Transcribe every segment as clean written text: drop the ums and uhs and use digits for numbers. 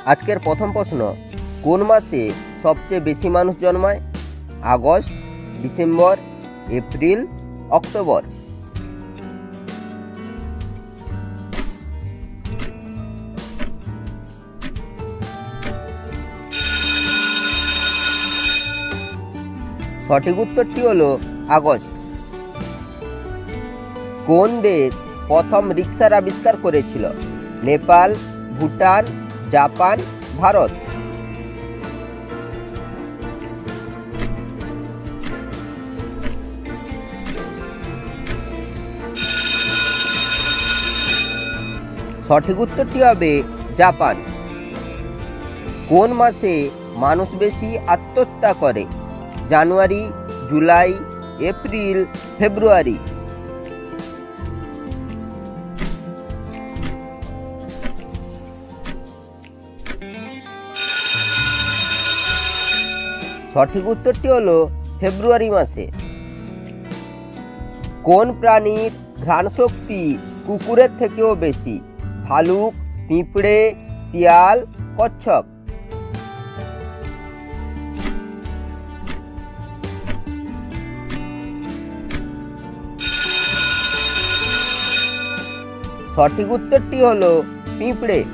আজকের প্রথম প্রশ্ন, কোন মাসে সবচেয়ে বেশি মানুষ জন্মায়? August, December, April, October? সঠিক উত্তরটি হলো আগস্ট। কোন দেশ প্রথম রিক্সার আবিষ্কার করেছিল? নেপাল, ভুটান, জাপান, ভারত? সঠিক উত্তরটি হবে জাপান। কোন মাসে মানুষ বেশি আত্মহত্যা করে? জানুয়ারি, জুলাই, এপ্রিল, ফেব্রুয়ারি? সঠিক উত্তরটি হলো ফেব্রুয়ারি মাসে। কোন প্রাণীর ঘ্রাণ শক্তি কুকুরের থেকেও বেশি? ভালুক, পিঁপড়ে, শিয়াল, কচ্ছপ? সঠিক উত্তরটি হলো পিঁপড়ে।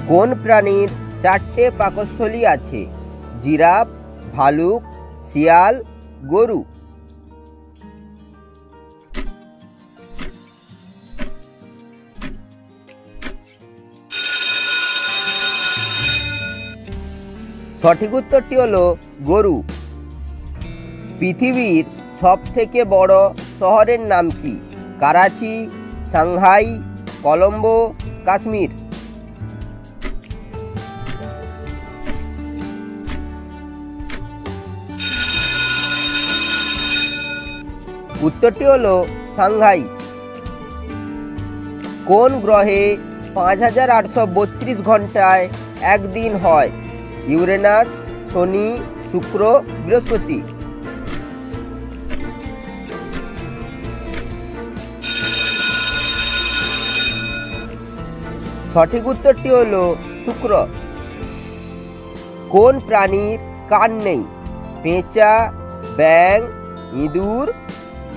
কোন প্রাণীর চারটে পাকস্থলী আছে? জিরাফ, ভালুক, শিয়াল, গরু? সঠিক উত্তরটি হলো গরু। পৃথিবীর সবথেকে বড় শহরের নাম কি? করাচি, সাংহাই, কলম্বো, কাশ্মীর? উত্তরটি হলো সাংহাই। কোন গ্রহে 5832 ঘন্টায় একদিন হয়? ইউরেনাস, শনি, শুক্র, বৃহস্পতি? সঠিক উত্তরটি হলো শুক্র। কোন প্রাণীর কান নেই? পেঁচা, ব্যাঙ, ইঁদুর,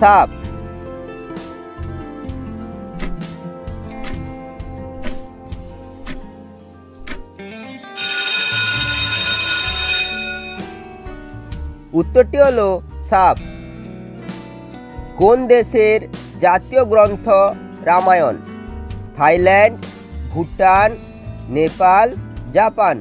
সাপ? উত্তরটি হলো সাপ। কোন দেশের জাতীয় গ্রন্থ রামায়ণ? Thailand, Bhutan, Nepal, Japan?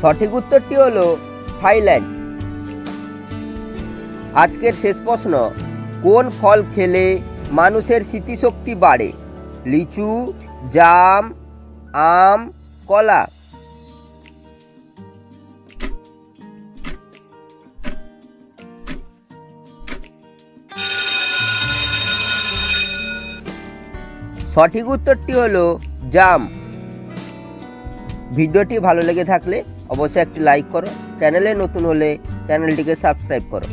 সঠিক উত্তরটি হলো থাইল্যান্ড। আজকের শেষ প্রশ্ন, কোন ফল খেলে মানুষের স্মৃতিশক্তি বাড়ে? লিচু, জাম, আম, কলা? সঠিক উত্তরটি হলো জাম। ভিডিওটি ভালো লেগে থাকলে অবশ্যই একটি লাইক করো, চ্যানেলে নতুন হলে চ্যানেলটিকে সাবস্ক্রাইব করো।